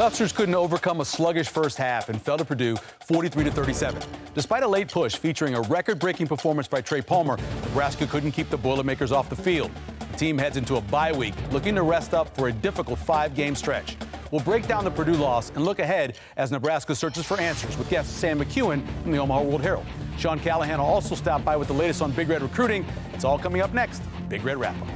Huskers couldn't overcome a sluggish first half and fell to Purdue 43-37. Despite a late push featuring a record-breaking performance by Trey Palmer, Nebraska couldn't keep the Boilermakers off the field. The team heads into a bye week, looking to rest up for a difficult 5-game stretch. We'll break down the Purdue loss and look ahead as Nebraska searches for answers with guest Sam McEwen from the Omaha World Herald. Sean Callahan will also stop by with the latest on Big Red recruiting. It's all coming up next. Big Red Wrap-Up.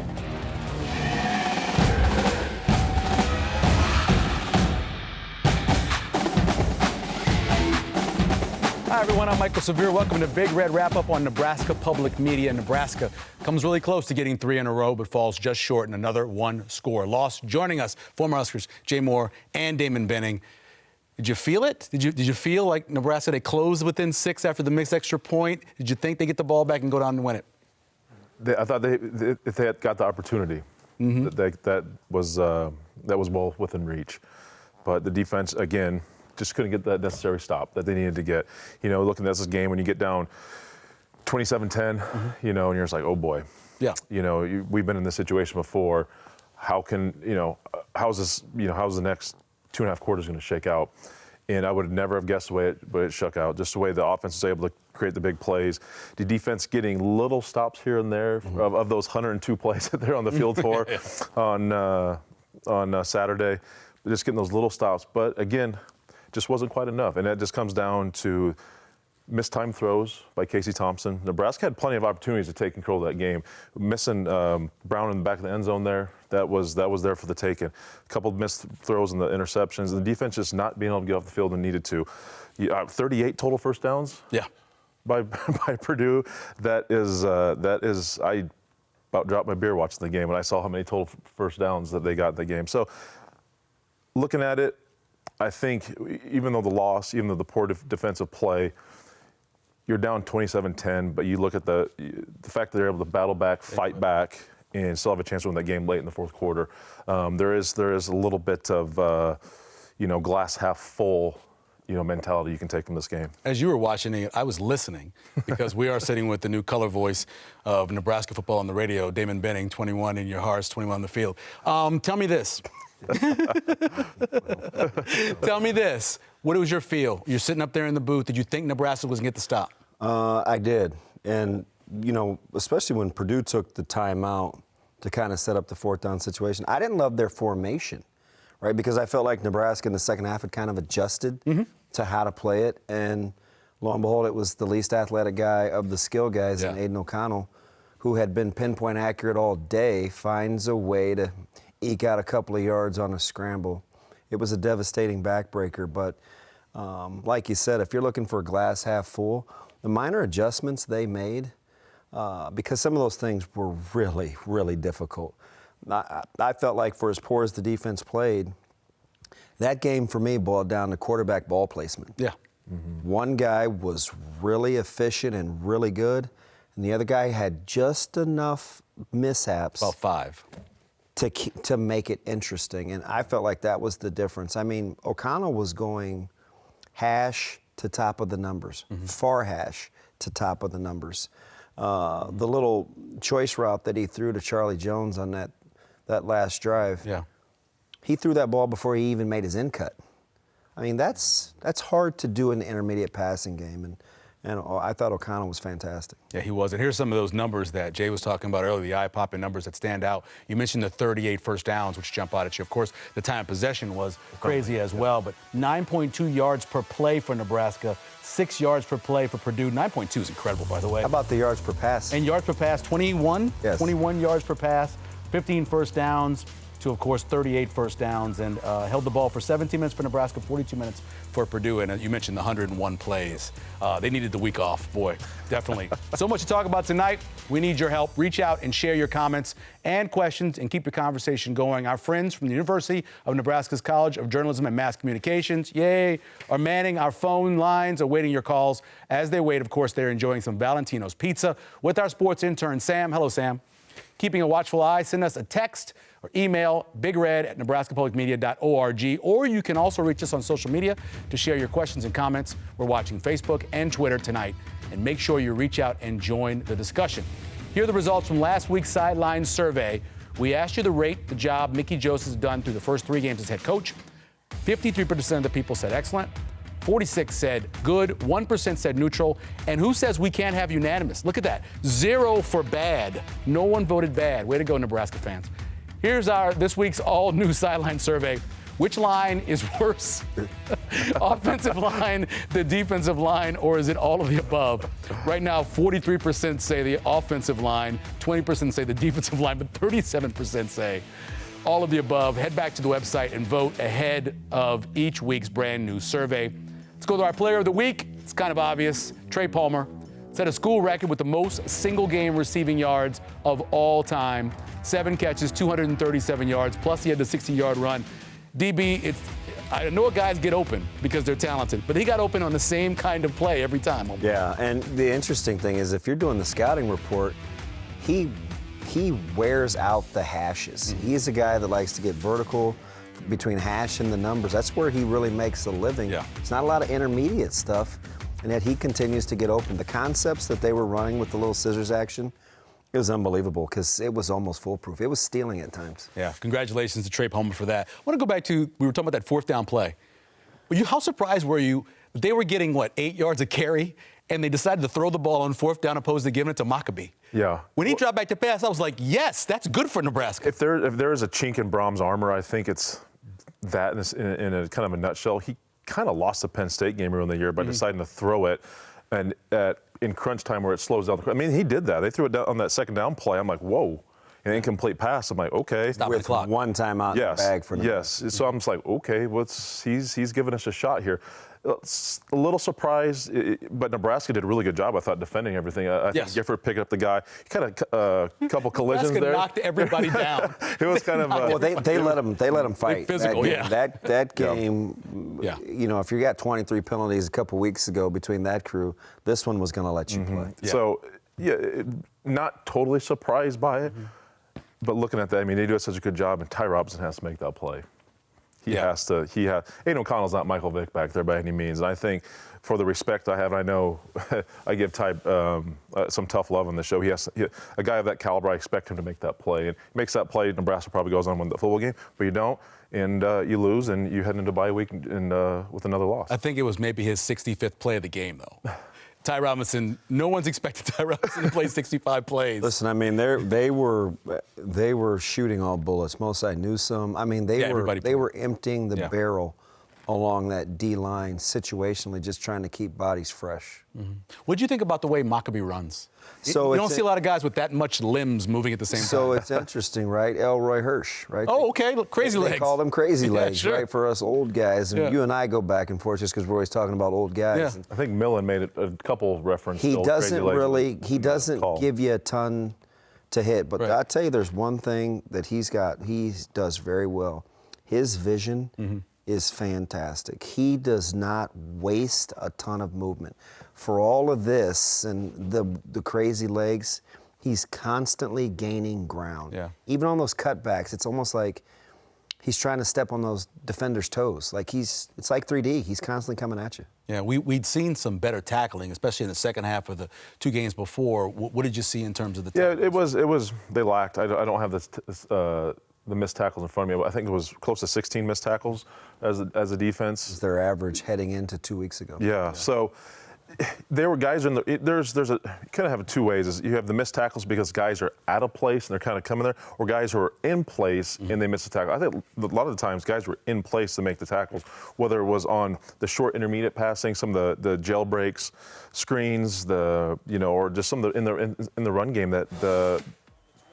Hi, everyone. I'm Michael Severe. Welcome to Big Red Wrap-Up on Nebraska Public Media. Nebraska comes really close to getting 3 in a row, but falls just short in another one-score loss. Joining us, former Huskers Jay Moore and Damon Benning. Did you feel it? Did you feel like Nebraska, they closed within 6 after the missed extra point? Did you think they get the ball back and go down and win it? I thought if they had got the opportunity, that was well within reach. But the defense, again, just couldn't get that necessary stop that they needed to get. You know, looking at this game, when you get down 27-10, you know, and you're just like, oh boy. Yeah. You know, we've been in this situation before. How can, how's the next 2.5 quarters going to shake out? And I would never have guessed the way it shook out, just the way the offense was able to create the big plays. The defense getting little stops here and there of those 102 plays that they're on the field for on Saturday. Just getting those little stops. But again, just wasn't quite enough. And that just comes down to missed time throws by Casey Thompson. Nebraska had plenty of opportunities to take control of that game. Missing Brown in the back of the end zone there, that was there for the taking. A couple of missed throws and the interceptions. And the defense just not being able to get off the field when needed to. 38 total first downs. Yeah. By Purdue. That is I about dropped my beer watching the game when I saw how many total first downs that they got in the game. So looking at it, I think even though the poor defensive play, you're down 27-10, but you look at the fact that they're able to battle back, fight back, and still have a chance to win that game late in the fourth quarter. There is a little bit of glass half full mentality you can take from this game. As you were watching it, I was listening because we are sitting with the new color voice of Nebraska football on the radio, Damon Benning, 21 in your hearts, 21 on the field. Tell me this. Tell me this. What was your feel? You're sitting up there in the booth. Did you think Nebraska was going to get the stop? I did. And, especially when Purdue took the timeout to kind of set up the fourth down situation, I didn't love their formation, right? Because I felt like Nebraska in the second half had kind of adjusted to how to play it. And lo and behold, it was the least athletic guy of the skill guys in Aiden O'Connell, who had been pinpoint accurate all day, finds a way to eke out a couple of yards on a scramble. It was a devastating backbreaker, but like you said, if you're looking for a glass half full, the minor adjustments they made, because some of those things were really, really difficult. I felt like for as poor as the defense played, that game for me boiled down to quarterback ball placement. Yeah. One guy was really efficient and really good, and the other guy had just enough mishaps. About 5. To make it interesting, and I felt like that was the difference. I mean, O'Connell was going hash to top of the numbers, far hash to top of the numbers. The little choice route that he threw to Charlie Jones on that last drive, he threw that ball before he even made his in cut. I mean, that's hard to do in the intermediate passing game, and I thought O'Connell was fantastic. Yeah, he was. And here's some of those numbers that Jay was talking about earlier, the eye-popping numbers that stand out. You mentioned the 38 first downs, which jump out at you. Of course, the time of possession was crazy as well, but 9.2 yards per play for Nebraska, 6 yards per play for Purdue. 9.2 is incredible, by the way. How about the yards per pass? And yards per pass, 21? Yes. 21 yards per pass, 15 first downs to, of course, 38 first downs, and held the ball for 17 minutes for Nebraska, 42 minutes for Purdue, and you mentioned the 101 plays. They needed the week off, boy, definitely. So much to talk about tonight. We need your help. Reach out and share your comments and questions and keep the conversation going. Our friends from the University of Nebraska's College of Journalism and Mass Communications, are manning our phone lines, awaiting your calls. As they wait, of course, they're enjoying some Valentino's pizza with our sports intern, Sam. Hello, Sam. Keeping a watchful eye, send us a text or email bigred@nebraskapublicmedia.org, or you can also reach us on social media to share your questions and comments. We're watching Facebook and Twitter tonight, and make sure you reach out and join the discussion. Here are the results from last week's sideline survey. We asked you to rate the job Mickey Joseph has done through the first 3 games as head coach. 53% of the people said excellent. 46 said good, 1% said neutral, and who says we can't have unanimous? Look at that, 0 for bad. No one voted bad. Way to go, Nebraska fans. Here's this week's all-new sideline survey. Which line is worse? Offensive line, the defensive line, or is it all of the above? Right now, 43% say the offensive line, 20% say the defensive line, but 37% say all of the above. Head back to the website and vote ahead of each week's brand new survey. Let's go to our player of the week. It's kind of obvious. Trey Palmer set a school record with the most single-game receiving yards of all time. 7 catches, 237 yards, plus he had the 60-yard run. DB, I know guys get open because they're talented, but he got open on the same kind of play every time. Yeah, and the interesting thing is if you're doing the scouting report, he wears out the hashes. He's a guy that likes to get vertical between hash and the numbers. That's where he really makes a living. Yeah. It's not a lot of intermediate stuff, and yet he continues to get open. The concepts that they were running with the little scissors action, it was unbelievable because it was almost foolproof. It was stealing at times. Yeah, congratulations to Trey Palmer for that. I want to go back to, we were talking about that 4th down play. How surprised were you? They were getting, 8 yards a carry, and they decided to throw the ball on 4th down opposed to giving it to Maccabee. Yeah. When he dropped back to pass, I was like, yes, that's good for Nebraska. If there is a chink in Brahms' armor, I think it's that in a kind of a nutshell. He kind of lost the Penn State game earlier in the year by deciding to throw it, and in crunch time where it slows down. I mean, he did that. They threw it down on that 2nd down play. I'm like, whoa. An incomplete pass. I'm like, okay. Stop the With clock. one timeout in the bag for them. Yes. So I'm just like, okay, he's giving us a shot here. A little surprised, but Nebraska did a really good job, I thought, defending everything. I think Gifford picked up the guy. Kind of a couple collisions Nebraska there. knocked everybody down. It was kind of. Well, they let him fight. Physical, that game, Yeah. if you got 23 penalties a couple weeks ago between that crew, this one was going to let you play. Yeah. So, not totally surprised by it, but looking at that, I mean, they do such a good job, and Ty Robinson has to make that play. Aiden O'Connell's not Michael Vick back there by any means. And I think for the respect I have, I know I give Ty some tough love on the show. A guy of that caliber, I expect him to make that play. And he makes that play, Nebraska probably goes on to win the football game, but you don't. And you lose, and you head into bye week and with another loss. I think it was maybe his 65th play of the game, though. Ty Robinson, no one's expected Ty Robinson to play 65 plays. Listen, I mean, they were shooting all bullets. Mosai Newsome. I mean, they were emptying the barrel along that D line situationally, just trying to keep bodies fresh. What do you think about the way Maccabee runs? So you don't see a lot of guys with that much limbs moving at the same time. So it's interesting, right? Elroy Hirsch, right? Oh, okay. Look, crazy legs. They call them crazy legs, sure. right? For us old guys. And you and I go back and forth just because we're always talking about old guys. Yeah. I think Millen made a couple references. He doesn't give you a ton to hit. But I'll tell you, there's one thing that he does very well. His vision is fantastic. He does not waste a ton of movement. For all of this and the crazy legs, he's constantly gaining ground. Yeah. Even on those cutbacks, it's almost like he's trying to step on those defenders' toes. It's like 3D. He's constantly coming at you. Yeah, we'd seen some better tackling, especially in the second half of the 2 games before. What did you see in terms of the tackling? Yeah, it was they lacked. I don't have the missed tackles in front of me. I think it was close to 16 missed tackles as a defense. It's their average heading into 2 weeks ago. Yeah. So there were guys there's you kind of have it 2 ways. Is you have the missed tackles because guys are out of place and they're kind of coming there, or guys who are in place and they miss the tackle. I think a lot of the times guys were in place to make the tackles, whether it was on the short intermediate passing, some of the gel breaks, screens, or just some of the in the run game that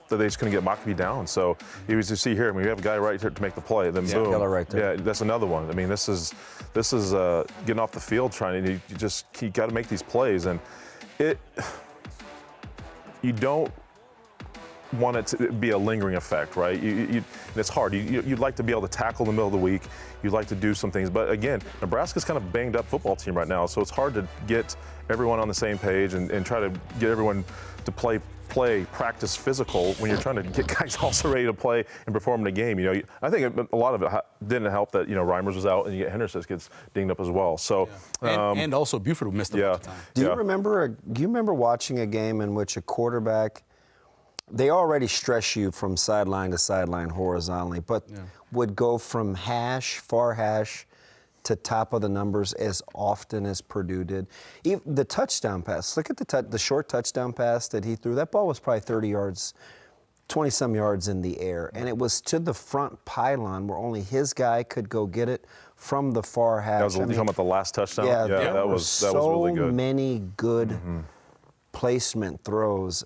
they just couldn't get Maccabee down. So you see here, I mean, we have a guy right here to make the play, then boom. Keller right there. Yeah, that's another one. I mean, this is getting off the field you got to make these plays, and you don't want it to be a lingering effect, right? And it's hard. You'd like to be able to tackle in the middle of the week. You'd like to do some things, but again, Nebraska's kind of banged up football team right now, so it's hard to get everyone on the same page and try to get everyone to play practice physical when you're trying to get guys also ready to play and perform in a game. I think a lot of it didn't help that Reimers was out and you get Henderson gets dinged up as well. So and also Buford missed a bunch of time. Do you remember watching a game in which a quarterback they already stress you from sideline to sideline horizontally, but would go from far hash, to top of the numbers as often as Purdue did. Even the touchdown pass, look at the short touchdown pass that he threw. That ball was probably 30 yards, 20-some yards in the air, and it was to the front pylon where only his guy could go get it from the far hash. You talking about the last touchdown? Yeah, that there was were really good. so many good placement throws.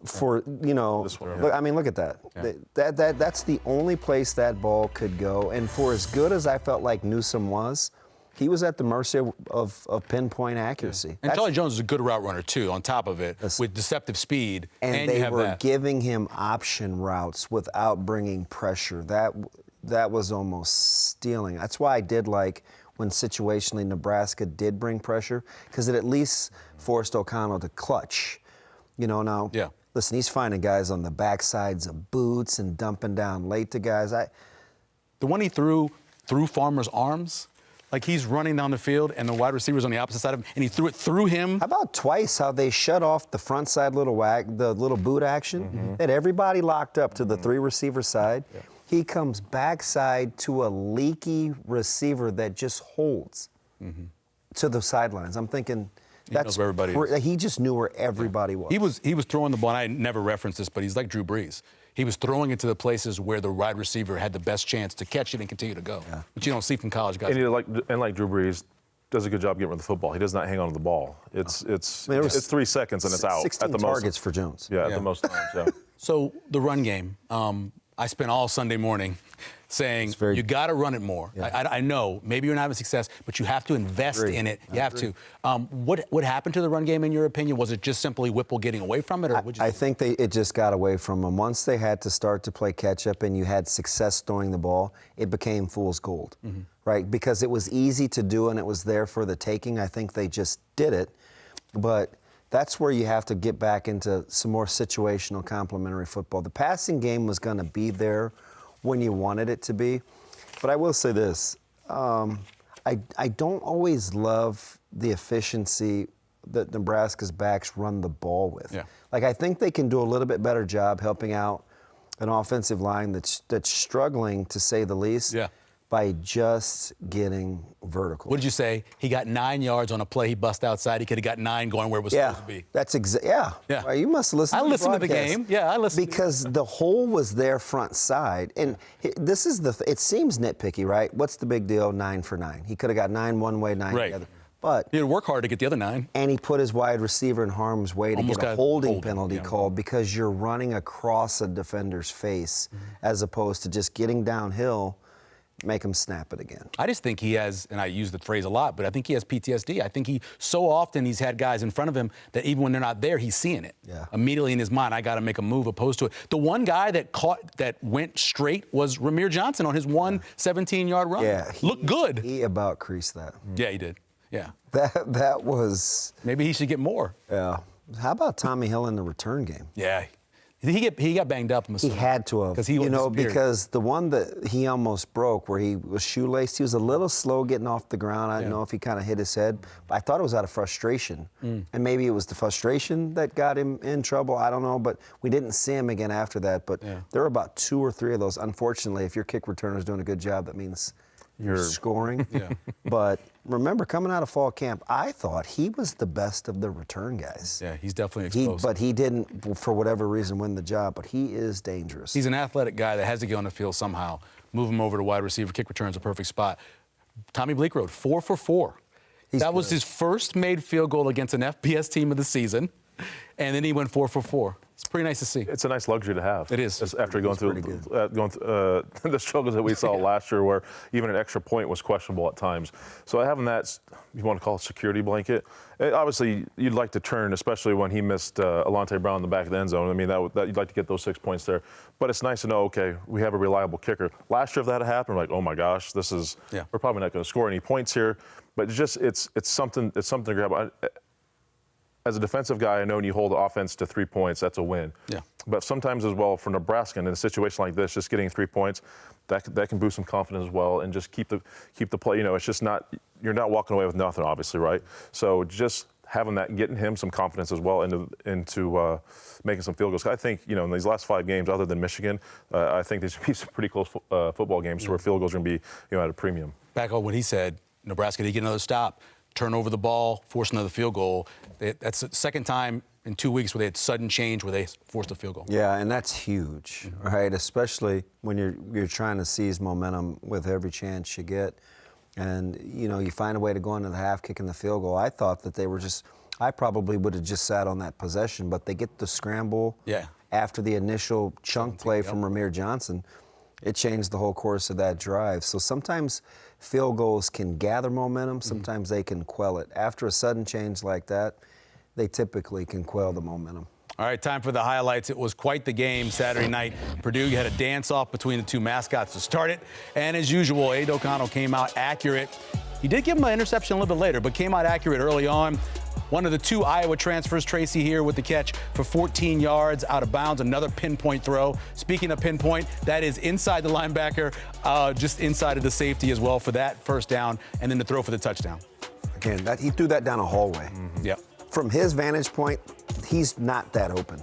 Look at that. That's the only place that ball could go. And for as good as I felt like Newsome was, he was at the mercy of pinpoint accuracy. And Charlie Jones is a good route runner too. On top of it, with deceptive speed, and you they have were that. giving him option routes without bringing pressure. That was almost stealing. That's why I did like when situationally Nebraska did bring pressure, because it at least forced O'Connell to clutch. Now. Yeah. Listen, he's finding guys on the backsides of boots and dumping down late to guys. The one he threw through Farmer's arms, like he's running down the field and the wide receiver's on the opposite side of him, and he threw it through him. How about twice how they shut off the front side the little boot action? Had everybody locked up to the three receiver side. Yeah. He comes backside to a leaky receiver that just holds to the sidelines. I'm thinking, He knows where everybody is. He just knew where everybody was. He was throwing the ball, and I never referenced this, but he's like Drew Brees. He was throwing it to the places where the wide receiver had the best chance to catch it and continue to go, which you don't see from college guys. And like Drew Brees, does a good job getting rid of the football. He does not hang on to the ball. It's 3 seconds and it's out. 16 at the targets most. for Jones. Yeah, at the most times, yeah. So the run game, I spent all Sunday morning saying you got to run it more. Yeah. I know maybe you're not having success, but you have to invest in it. You have to. What happened to the run game in your opinion? Was it just simply Whipple getting away from it, or I think it just got away from them. Once they had to start to play catch up and you had success throwing the ball, it became fool's gold, right? Because it was easy to do and it was there for the taking. I think they just did it, but that's where you have to get back into some more situational complementary football. The passing game was going to be there when you wanted it to be. But I will say this. I don't always love the efficiency that Nebraska's backs run the ball with. Yeah. Like, I think they can do a little bit better job helping out an offensive line that's struggling, to say the least. Yeah. By just getting vertical. What did you say? He got 9 yards on a play. He bust outside. He could have got 9 going where it was supposed to be. That's Yeah. Well, you must listen. I listened to the game. Yeah, I listened. Because the hole was their front side, and this is it seems nitpicky, right? What's the big deal? 9 for 9. He could have got 9 one way, 9 the other. But he had to work hard to get the other 9. And he put his wide receiver in harm's way to get a holding penalty called, because you're running across a defender's face as opposed to just getting downhill. Make him snap it again. I just think he has, and I use the phrase a lot, but I think he has PTSD. I think so often he's had guys in front of him that even when they're not there, he's seeing it. Yeah. Immediately in his mind, I got to make a move opposed to it. The one guy that went straight was Ramir Johnson on his 17-yard run. Yeah. Looked good. He about creased that. Yeah, he did. Yeah. That was. Maybe he should get more. Yeah. How about Tommy Hill in the return game? Yeah. He got banged up. He had to have. Because the one that he almost broke, where he was shoelaced, he was a little slow getting off the ground. I don't know if he kind of hit his head. But I thought it was out of frustration. And maybe it was the frustration that got him in trouble. I don't know. But we didn't see him again after that. But there were about 2 or 3 of those. Unfortunately, if your kick returner is doing a good job, that means you're scoring. Yeah. But remember, coming out of fall camp, I thought he was the best of the return guys. Yeah, he's definitely explosive. But he didn't, for whatever reason, win the job. But he is dangerous. He's an athletic guy that has to get on the field somehow. Move him over to wide receiver. Kick return's a perfect spot. Tommy Bleekrode, 4 for 4. That was his first made field goal against an FBS team of the season. And then he went 4 for 4. It's pretty nice to see. It's a nice luxury to have. It is. After going through the struggles that we saw last year, where even an extra point was questionable at times. So having that, you want to call it security blanket. Obviously, you'd like to turn, especially when he missed Alante Brown in the back of the end zone. I mean, that you'd like to get those 6 points there. But it's nice to know, okay, we have a reliable kicker. Last year, if that had happened, we're like, oh my gosh, we're probably not going to score any points here. But it's something to grab. As a defensive guy, I know when you hold the offense to 3 points, that's a win. Yeah. But sometimes as well, for Nebraska, in a situation like this, just getting 3 points, that can boost some confidence as well, and just keep the play. It's just not, you're not walking away with nothing, obviously, right? So just having that, getting him some confidence as well into making some field goals. I think, in these last 5 games, other than Michigan, I think these should be some pretty close football games where field goals are going to be, at a premium. Back on what he said, Nebraska did get another stop, turn over the ball, force another field goal. That's the second time in 2 weeks where they had sudden change where they forced a field goal. Yeah, and that's huge, right? Especially when you're trying to seize momentum with every chance you get. And, you find a way to go into the half kicking the field goal. I thought that I probably would have just sat on that possession, but they get the scramble after the initial chunk play from Rahmir Johnson. It changed the whole course of that drive. So sometimes field goals can gather momentum, sometimes they can quell it. After a sudden change like that, they typically can quell the momentum. All right, time for the highlights. It was quite the game Saturday night. Purdue had a dance-off between the two mascots to start it. And as usual, Aiden O'Connell came out accurate. He did give him an interception a little bit later, but came out accurate early on. One of the 2 Iowa transfers, Tracy here with the catch for 14 yards out of bounds, another pinpoint throw. Speaking of pinpoint, that is inside the linebacker, just inside of the safety as well for that first down, and then the throw for the touchdown. Again, he threw that down a hallway. Yep. From his vantage point, he's not that open.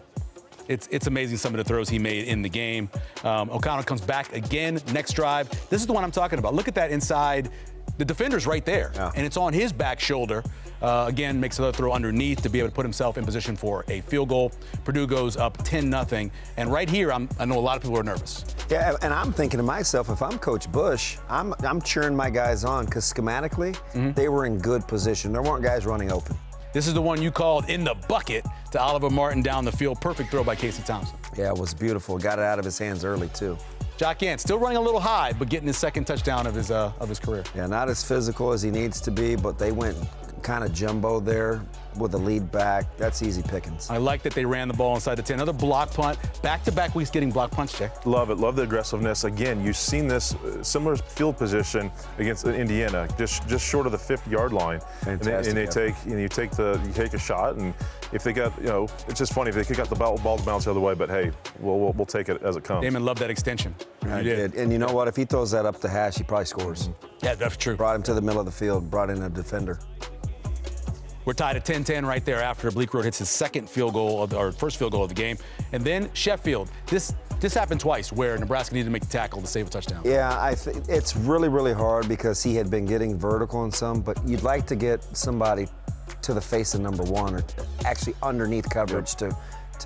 It's amazing some of the throws he made in the game. O'Connell comes back again next drive. This is the one I'm talking about. Look at that inside. The defender's right there, and it's on his back shoulder. Again, makes another throw underneath to be able to put himself in position for a field goal. Purdue goes up 10-0. And right here, I know a lot of people are nervous. Yeah, and I'm thinking to myself, if I'm Coach Bush, I'm cheering my guys on because schematically, they were in good position. There weren't guys running open. This is the one you called in the bucket to Oliver Martin down the field. Perfect throw by Casey Thompson. Yeah, it was beautiful. Got it out of his hands early, too. Jock Ant still running a little high, but getting his second touchdown of his career. Yeah, not as physical as he needs to be, but they went kind of jumbo there with a lead back. That's easy pickings. I like that they ran the ball inside the 10. Another block punt. Back-to-back weeks getting block punts, Jay. Love it. Love the aggressiveness. Again, you've seen this similar field position against Indiana, just short of the 50-yard line. Fantastic. And you take a shot, and if they got, it's just funny if they got the ball to bounce the other way. But hey, we'll take it as it comes. Damon loved that extension. I did. And you know what? If he throws that up the hash, he probably scores. Yeah, that's true. Brought him to the middle of the field. Brought in a defender. We're tied at 10-10 right there after Bleak Road hits his second field goal, or first field goal of the game. And then Sheffield. This happened twice where Nebraska needed to make the tackle to save a touchdown. Yeah, it's really, really hard because he had been getting vertical in some, but you'd like to get somebody to the face of number 1 or actually underneath coverage to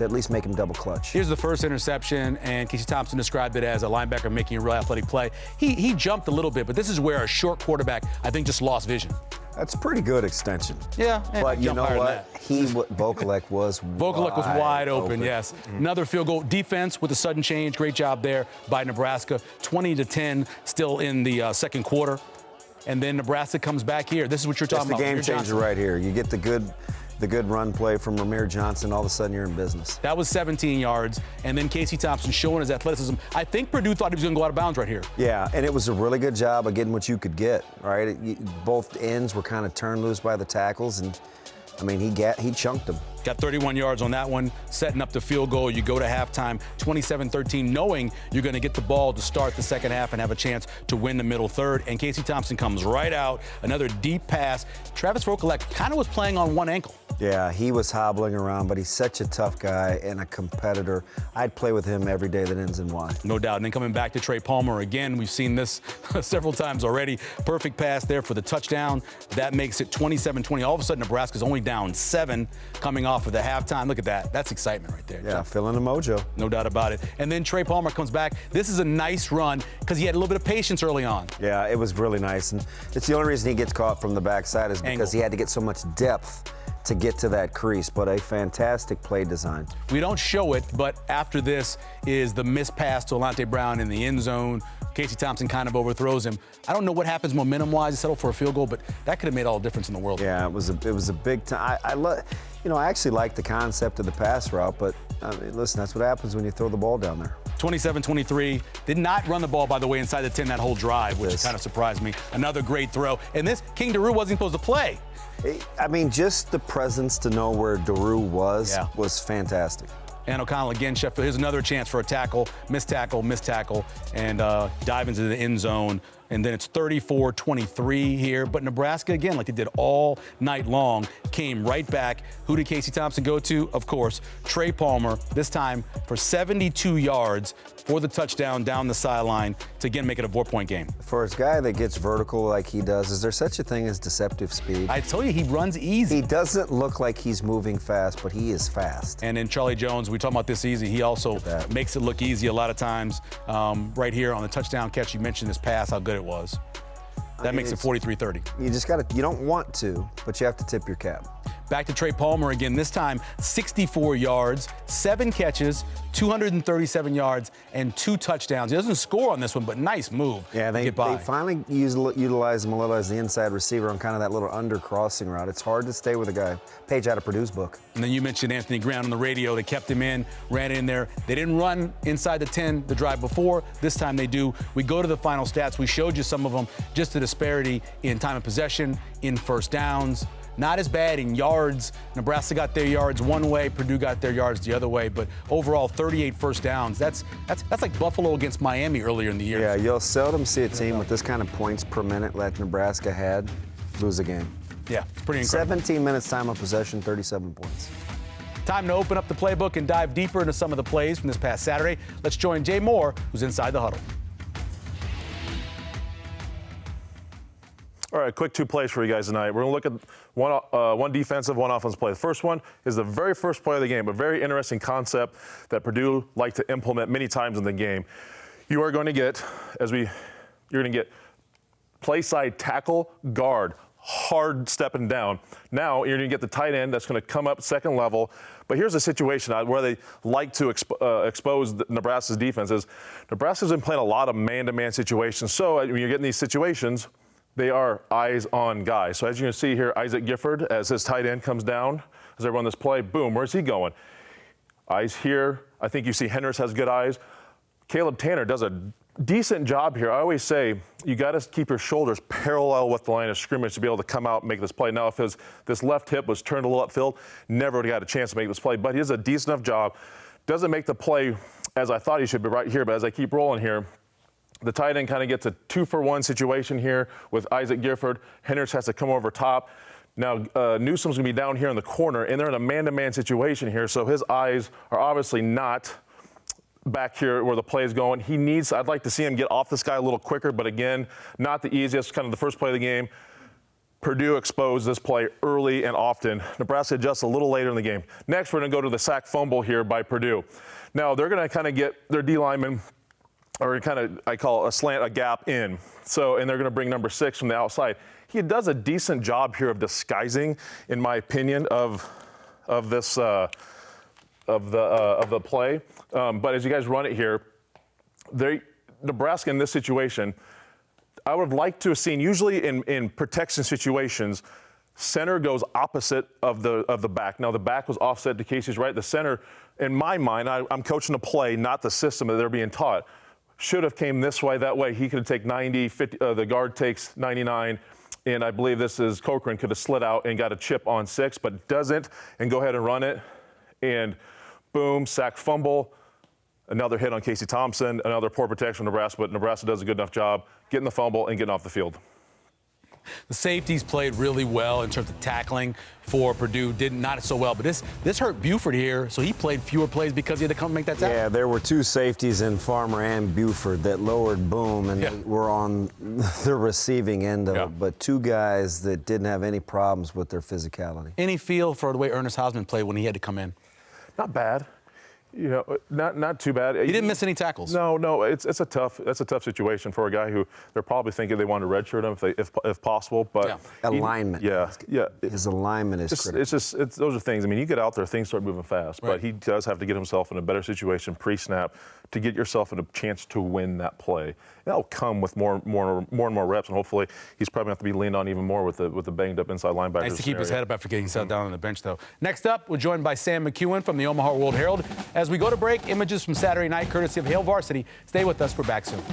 at least make him double clutch. Here's the first interception, and Casey Thompson described it as a linebacker making a real athletic play. He jumped a little bit, but this is where a short quarterback, I think, just lost vision. That's pretty good extension. Yeah, but you know what? Vokalek was wide open, yes. Another field goal. Defense with a sudden change. Great job there by Nebraska. 20-10 still in the second quarter. And then Nebraska comes back here. This is what you're talking about. That's the game changer right here. You get the good run play from Rahmir Johnson, all of a sudden you're in business. That was 17 yards, and then Casey Thompson showing his athleticism. I think Purdue thought he was going to go out of bounds right here. Yeah, and it was a really good job of getting what you could get, right? Both ends were kind of turned loose by the tackles, and, I mean, he chunked them. Got 31 yards on that one, setting up the field goal. You go to halftime, 27-13, knowing you're going to get the ball to start the second half and have a chance to win the middle third. And Casey Thompson comes right out, another deep pass. Travis Vokalek kind of was playing on one ankle. Yeah, he was hobbling around, but he's such a tough guy and a competitor. I'd play with him every day that ends in Y. No doubt. And then coming back to Trey Palmer again, we've seen this several times already. Perfect pass there for the touchdown. That makes it 27-20. All of a sudden, Nebraska's only down 7 coming off of the halftime. Look at that. That's excitement right there. Yeah, feeling a mojo. No doubt about it. And then Trey Palmer comes back. This is a nice run because he had a little bit of patience early on. Yeah, it was really nice. And it's the only reason he gets caught from the backside is because he had to get so much depth to get to that crease, but a fantastic play design. We don't show it, but after this is the missed pass to Alante Brown in the end zone. Casey Thompson kind of overthrows him. I don't know what happens momentum-wise. He settled for a field goal, but that could have made all the difference in the world. Yeah, it was a big time. I actually like the concept of the pass route, but I mean, listen, that's what happens when you throw the ball down there. 27-23. Did not run the ball, by the way, inside the 10 that whole drive, which kind of surprised me. Another great throw. And this, King Daru wasn't supposed to play. I mean, just the presence to know where Daru was fantastic. And O'Connell again, Sheffield. Here's another chance for a tackle, missed tackle, and dive into the end zone. and then it's 34-23 here. But Nebraska, again, like they did all night long, came right back. Who did Casey Thompson go to? Of course, Trey Palmer, this time for 72 yards for the touchdown down the sideline to, again, make it a 4-point game. For a guy that gets vertical like he does, is there such a thing as deceptive speed? I tell you, he runs easy. He doesn't look like he's moving fast, but he is fast. And then Charlie Jones, we talk about this easy. He also makes it look easy a lot of times. Right here on the touchdown catch, you mentioned this pass, how good it was. That makes it 43-30. You just got to, you don't want to, but you have to tip your cap. Back to Trey Palmer again, this time 64 yards, 7 catches, 237 yards, and 2 touchdowns. He doesn't score on this one, but nice move Yeah, to they get by. finally utilize him a little as the inside receiver on kind of that little under crossing route. It's hard to stay with a guy. Page out of Purdue's book. And then you mentioned Anthony Brown on the radio. They kept him in, ran in there. They didn't run inside the 10 the drive before. This time they do. We go to the final stats. We showed you some of them, just the disparity in time of possession, in first downs. Not as bad in yards. Nebraska got their yards one way, Purdue got their yards the other way, but overall 38 first downs. That's like Buffalo against Miami earlier in the year. Yeah, you'll seldom see a team with this kind of points per minute like Nebraska had lose a game. Yeah, it's pretty incredible. 17 minutes time of possession, 37 points. Time to open up the playbook and dive deeper into some of the plays from this past Saturday. Let's join Jay Moore, who's inside the huddle. All right, quick 2 plays for you guys tonight. We're going to look at one defensive, one offensive play. The first one is the very first play of the game, a very interesting concept that Purdue liked to implement many times in the game. You are going to get, you're going to get play side tackle, guard, hard stepping down. Now you're going to get the tight end that's going to come up second level. But here's a situation where they like to expose Nebraska's defense is Nebraska's been playing a lot of man-to-man situations. So when you're getting these situations, they are eyes on guys. So as you can see here, Isaac Gifford, as his tight end comes down, as they run this play, boom, where's he going? Eyes here. I think you see Hendricks has good eyes. Caleb Tanner does a decent job here. I always say you got to keep your shoulders parallel with the line of scrimmage to be able to come out and make this play. Now, if this left hip was turned a little upfield, never would have got a chance to make this play. But he does a decent enough job. Doesn't make the play as I thought he should be right here, but as I keep rolling here, the tight end kind of gets a 2-for-1 situation here with Isaac Gifford. Hendricks has to come over top. Now, Newsom's going to be down here in the corner, and they're in a man-to-man situation here, so his eyes are obviously not back here where the play is going. I'd like to see him get off this guy a little quicker, but again, not the easiest, kind of the first play of the game. Purdue exposed this play early and often. Nebraska adjusts a little later in the game. Next, we're going to go to the sack fumble here by Purdue. Now, they're going to kind of get their D lineman, or kind of, I call it a gap in. So, and they're going to bring number 6 from the outside. He does a decent job here of disguising, in my opinion, of the play. But as you guys run it here, Nebraska in this situation, I would like to have seen, usually in protection situations, center goes opposite of the back. Now the back was offset to Casey's right. The center, in my mind, I'm coaching a play, not the system that they're being taught. Should have came this way, that way. He could take 90, 50, the guard takes 99, and I believe this is Cochran could have slid out and got a chip on 6, but doesn't, and go ahead and run it. And boom, sack fumble, another hit on Casey Thompson, another poor protection from Nebraska, but Nebraska does a good enough job getting the fumble and getting off the field. The safeties played really well in terms of tackling for Purdue. Not so well, but this hurt Buford here, so he played fewer plays because he had to come make that tackle. Yeah, there were 2 safeties in Farmer and Buford that lowered Boom, and they were on the receiving end of it. But 2 guys that didn't have any problems with their physicality. Any feel for the way Ernest Hausman played when he had to come in? Not bad. Not too bad. He didn't miss any tackles. No, it's a tough situation for a guy who they're probably thinking they want to redshirt him if possible. But alignment. His alignment is critical. Those are things. I mean, you get out there, things start moving fast. Right. But he does have to get himself in a better situation pre-snap to get yourself in a chance to win that play. That'll come with more and more reps, and hopefully he's probably going to have to be leaned on even more with the banged up inside linebacker. Nice to keep his head up after getting set down on the bench, though. Next up, we're joined by Sam McEwen from the Omaha World Herald. As we go to break, images from Saturday night, courtesy of Hail Varsity. Stay with us. We're back soon.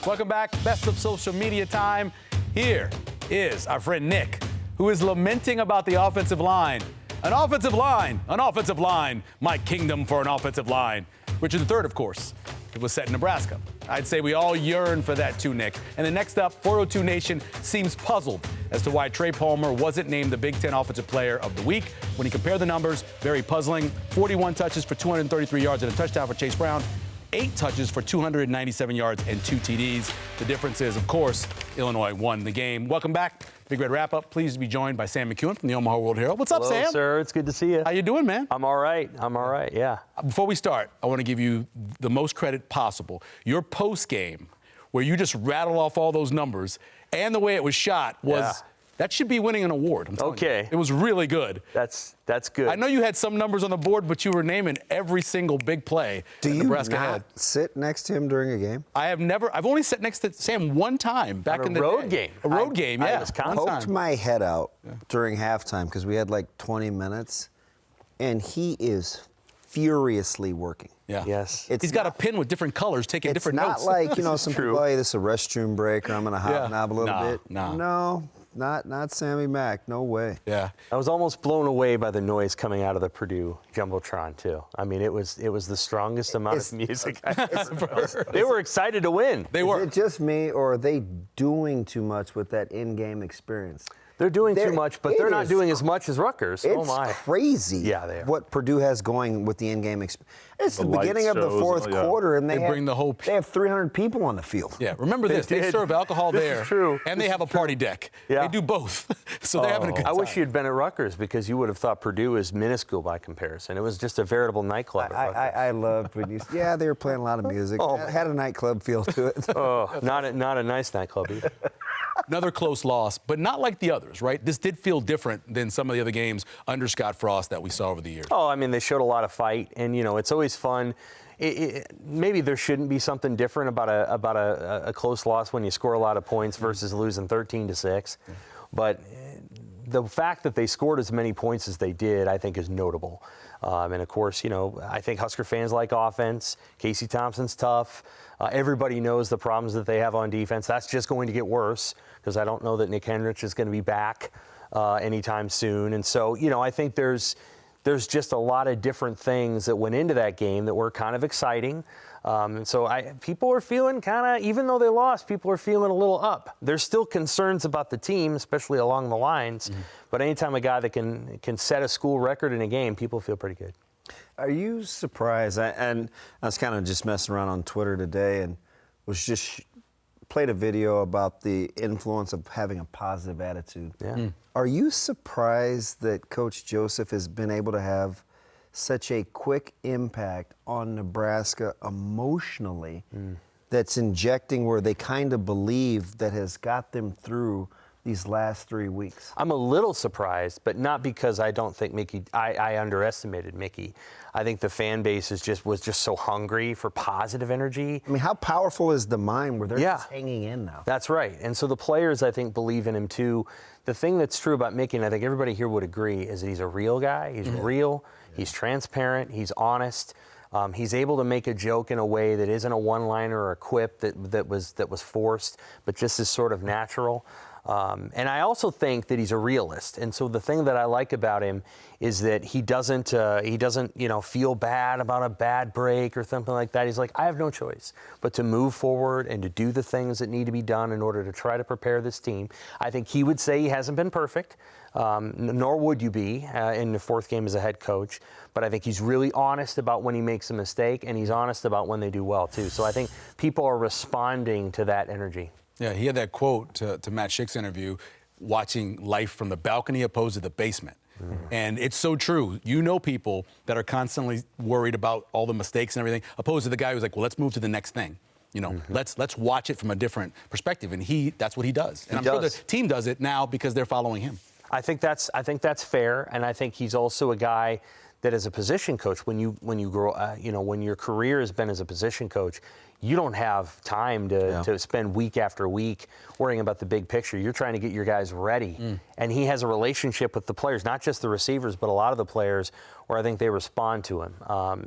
Welcome back. Best of social media time. Here is our friend Nick, who is lamenting about the offensive line. An offensive line, an offensive line. My kingdom for an offensive line. Richard III, of course. It was set in Nebraska. I'd say we all yearn for that too, Nick. And then next up, 402 Nation seems puzzled as to why Trey Palmer wasn't named the Big Ten Offensive Player of the Week. When you compare the numbers, very puzzling. 41 touches for 233 yards and a touchdown for Chase Brown. 8 touches for 297 yards and 2 TDs. The difference is, of course, Illinois won the game. Welcome back. Big Red Wrap-Up. Pleased to be joined by Sam McEwen from the Omaha World Herald. What's up, Hello, Sam? sir. It's good to see you. How you doing, man? I'm all right. Yeah. Before we start, I want to give you the most credit possible. Your post game, where you just rattle off all those numbers, and the way it was shot was that should be winning an award. I'm telling you. It was really good. That's good. I know you had some numbers on the board, but you were naming every single big play Do that you Nebraska not had. sit next to him during a game? I've only sat next to Sam one time back On a in the road day. game. A road game, I yeah. was One Poked time. my head out during halftime because we had like 20 minutes, and he is furiously working. Yeah. Yes. It's He's got a not- pin with different colors, taking It's different not notes. like, some true. people, hey, this is a restroom break, or I'm going to hobnob a little Nah, bit. nah. No, not Sammy Mack. No way. Yeah. I was almost blown away by the noise coming out of the Purdue Jumbotron, too. I mean, it was the strongest amount of music I've ever heard. They were excited to win. They Is were. it just me, or are they doing too much with that in-game experience? They're doing They're- too much, but it they're not is doing as much as Rutgers. It's Oh, my. crazy Yeah, they are. what Purdue has going with the in-game experience. It's the The light beginning of the shows, fourth yeah. quarter, and They bring the whole they have 300 people on the field. Yeah, remember this. They did. serve alcohol This there. is true. And they have a party deck. Yeah. They do both. So they're having a good I time. wish you'd been at Rutgers because you would have thought Purdue is minuscule by comparison. It was just a veritable nightclub. at Rutgers. I loved when you. Yeah, they were playing a lot of music. Had a nightclub feel to it. Oh, not a nice nightclub either. Another close loss, but not like the others, right? This did feel different than some of the other games under Scott Frost that we saw over the years. Oh, I mean, they showed a lot of fight, and it's always fun. Maybe there shouldn't be something different about a close loss when you score a lot of points versus losing 13-6, but the fact that they scored as many points as they did, I think, is notable. And of course, I think Husker fans like offense. Casey Thompson's tough. Everybody knows the problems that they have on defense. That's just going to get worse because I don't know that Nick Henrich is going to be back anytime soon. And so, I think there's just a lot of different things that went into that game that were kind of exciting. And so people are feeling kind of, even though they lost, people are feeling a little up. There's still concerns about the team, especially along the lines. Mm-hmm. But anytime a guy that can set a school record in a game, people feel pretty good. Are you surprised? And I was kind of just messing around on Twitter today and was just played a video about the influence of having a positive attitude. Yeah. Are you surprised that Coach Joseph has been able to have such a quick impact on Nebraska emotionally that's injecting where they kind of believe that has got them through these last 3 weeks? I'm a little surprised, but not because I don't think Mickey. I underestimated Mickey. I think the fan base was just so hungry for positive energy. I mean, how powerful is the mind where they're just hanging in now? That's right. And so the players, I think, believe in him too. The thing that's true about Mickey, and I think everybody here would agree, is that he's a real guy. He's real. He's transparent. He's honest. He's able to make a joke in a way that isn't a one-liner or a quip that was forced, but just is sort of natural. And I also think that he's a realist. And so the thing that I like about him is that he doesn't feel bad about a bad break or something like that. He's like, I have no choice but to move forward and to do the things that need to be done in order to try to prepare this team. I think he would say he hasn't been perfect, nor would you be in the fourth game as a head coach. But I think he's really honest about when he makes a mistake, and he's honest about when they do well, too. So I think people are responding to that energy. Yeah, he had that quote to Matt Schick's interview, watching life from the balcony opposed to the basement. And it's so true. People that are constantly worried about all the mistakes and everything, opposed to the guy who's like, well, let's move to the next thing. Let's watch it from a different perspective. And that's what he does. And I'm sure the team does it now because they're following him. I think that's fair, and I think he's also a guy that, as a position coach, when you grow, when your career has been as a position coach, you don't have time to spend week after week worrying about the big picture. You're trying to get your guys ready. And he has a relationship with the players, not just the receivers, but a lot of the players, where I think they respond to him.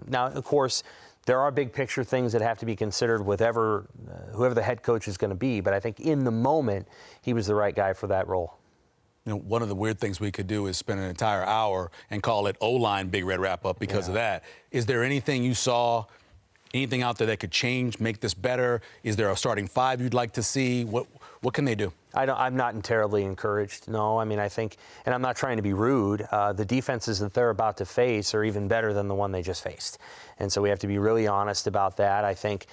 Now, of course, there are big picture things that have to be considered with whoever the head coach is going to be. But I think in the moment, he was the right guy for that role. You know, one of the weird things we could do is spend an entire hour and call it O-line Big Red Wrap-Up because of that. Is there anything you saw, anything out there that could change, make this better? Is there a starting five you'd like to see? What can they do? I'm not terribly encouraged, no. I mean, I think, and I'm not trying to be rude, the defenses that they're about to face are even better than the one they just faced. And so we have to be really honest about that. I think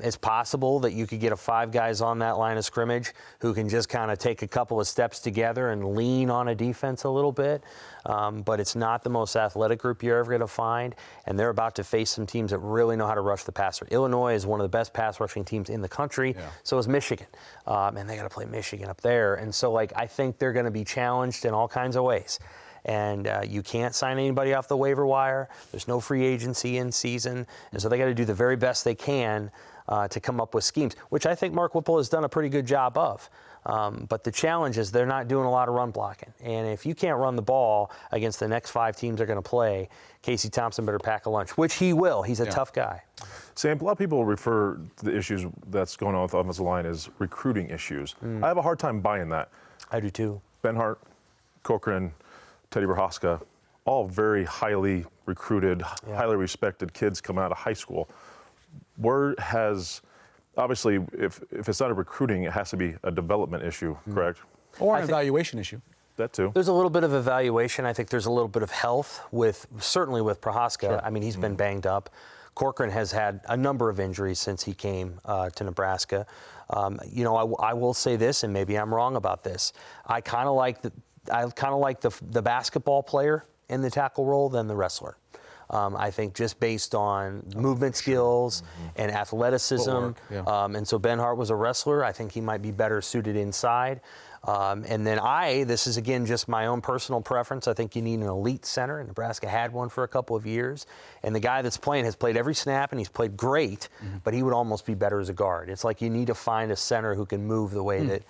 it's possible that you could get 5 guys on that line of scrimmage who can just kind of take a couple of steps together and lean on a defense a little bit. But it's not the most athletic group you're ever going to find. And they're about to face some teams that really know how to rush the passer. Illinois is one of the best pass rushing teams in the country. Yeah. So is Michigan. And they got to play Michigan up there. And so, I think they're going to be challenged in all kinds of ways. And you can't sign anybody off the waiver wire. There's no free agency in season. And so they got to do the very best they can to come up with schemes, which I think Mark Whipple has done a pretty good job of. But the challenge is they're not doing a lot of run blocking. And if you can't run the ball against the next 5 teams they're going to play, Casey Thompson better pack a lunch, which he will. He's a tough guy. Sam, a lot of people refer to the issues that's going on with the offensive line as recruiting issues. I have a hard time buying that. I do too. Benhart, Cochran, Teddy Prochazka, all very highly recruited, highly respected kids coming out of high school. Obviously, if it's not a recruiting, it has to be a development issue, correct? Or an evaluation issue. That too. There's a little bit of evaluation. I think there's a little bit of health certainly with Prochazka. Sure. I mean, he's been banged up. Corcoran has had a number of injuries since he came to Nebraska. I will say this, and maybe I'm wrong about this. I kind of like the basketball player in the tackle role than the wrestler. I think just based on movement skills and athleticism. And so Benhart was a wrestler. I think he might be better suited inside. And then this is again just my own personal preference. I think you need an elite center, and Nebraska had one for a couple of years. And the guy that's playing has played every snap, and he's played great, but he would almost be better as a guard. It's like you need to find a center who can move the way that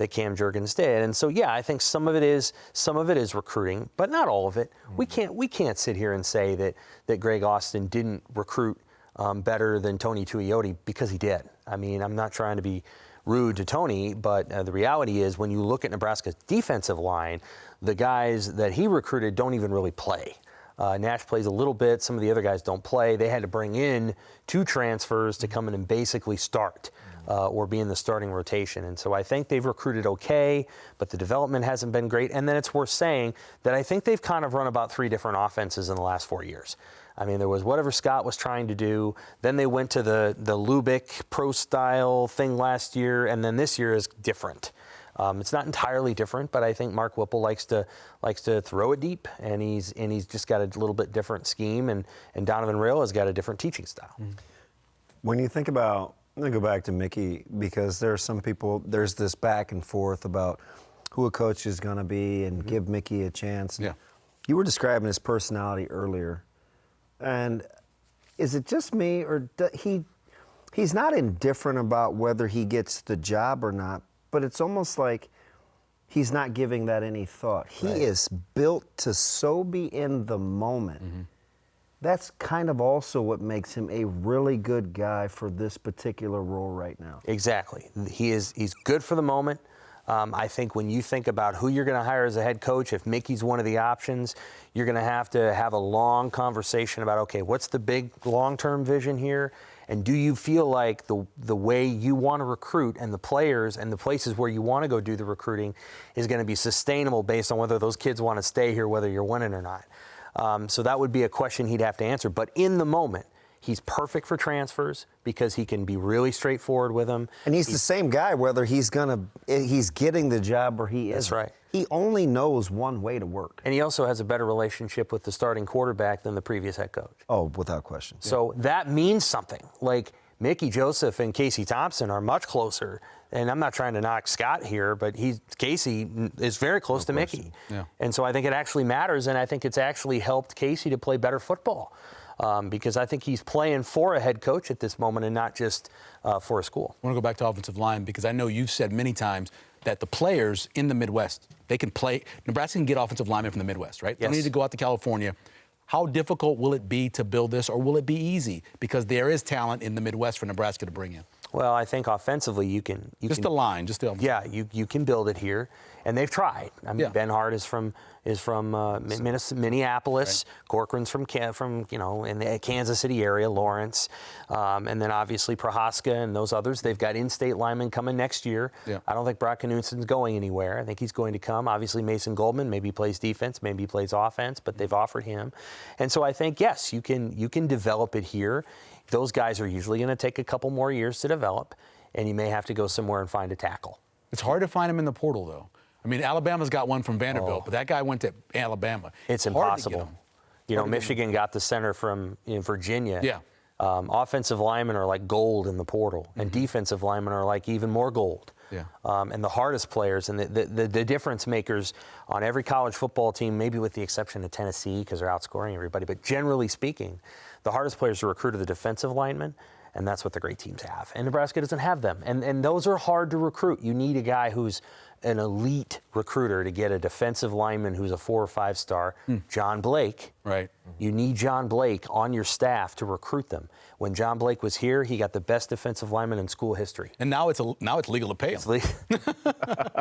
Cam Jurgens did. And so, I think some of it is recruiting, but not all of it. We can't sit here and say that Greg Austin didn't recruit better than Tony Tuioti, because he did. I mean, I'm not trying to be rude to Tony, but the reality is when you look at Nebraska's defensive line, the guys that he recruited don't even really play. Nash plays a little bit. Some of the other guys don't play. They had to bring in 2 transfers to come in and basically start or be in the starting rotation. And so I think they've recruited okay, but the development hasn't been great. And then it's worth saying that I think they've kind of run about 3 different offenses in the last 4 years. I mean, there was whatever Scott was trying to do. Then they went to the Lubick pro-style thing last year, and then this year is different. It's not entirely different, but I think Mark Whipple likes to throw it deep, and he's just got a little bit different scheme, and Donovan Rail has got a different teaching style. When you think about, I'm going to go back to Mickey, because there are some people, there's this back and forth about who a coach is going to be and give Mickey a chance. Yeah. You were describing his personality earlier. And is it just me, or he's not indifferent about whether he gets the job or not, but it's almost like he's not giving that any thought. He is built to so be in the moment. That's kind of also what makes him a really good guy for this particular role right now. Exactly. He's good for the moment. I think when you think about who you're going to hire as a head coach, if Mickey's one of the options, you're going to have a long conversation about, okay, what's the big long-term vision here? And do you feel like the way you want to recruit and the players and the places where you want to go do the recruiting is going to be sustainable based on whether those kids want to stay here, whether you're winning or not? So that would be a question he'd have to answer. But in the moment, he's perfect for transfers because he can be really straightforward with them. And he's the same guy whether he's getting the job or he isn't. That's right. He only knows one way to work. And he also has a better relationship with the starting quarterback than the previous head coach. Oh, without question. So that means something. Like Mickey Joseph and Casey Thompson are much closer. And I'm not trying to knock Scott here, but Casey is very close to Mickey. Yeah. And so I think it actually matters, and I think it's actually helped Casey to play better football. Because I think he's playing for a head coach at this moment and not just for a school. I want to go back to offensive line because I know you've said many times that the players in the Midwest, they can play. Nebraska can get offensive linemen from the Midwest, right? Yes. They don't need to go out to California. How difficult will it be to build this, or will it be easy? Because there is talent in the Midwest for Nebraska to bring in. Well, I think offensively you can. Just the line, just the. Yeah, you can build it here, and they've tried. I mean, Yeah. Ben Hart is from Minneapolis. Right. Corcoran's from in the Kansas City area, Lawrence, and then obviously Prohaska and those others. They've got in-state linemen coming next year. Yeah. I don't think Brock Knutson's going anywhere. I think he's going to come. Obviously Mason Goldman, maybe he plays defense, maybe he plays offense, but they've offered him, and so I think yes, you can develop it here. Those guys are usually going to take a couple more years to develop, and you may have to go somewhere and find a tackle. It's hard to find him in the portal, though. I mean, Alabama's got one from Vanderbilt, but that guy went to Alabama. It's hard to get impossible. him. You know, Hard to get Michigan got the center from Virginia. Yeah. Offensive linemen are like gold in the portal, and defensive linemen are like even more gold. Yeah. And the hardest players and the difference makers on every college football team, maybe with the exception of Tennessee because they're outscoring everybody, but generally speaking, the hardest players to recruit are the defensive linemen, and that's what the great teams have. And Nebraska doesn't have them, and those are hard to recruit. You need a guy who's an elite recruiter to get a defensive lineman who's a 4 or 5 star. John Blake. Right. You need John Blake on your staff to recruit them. When John Blake was here, he got the best defensive lineman in school history. And now it's legal to pay him.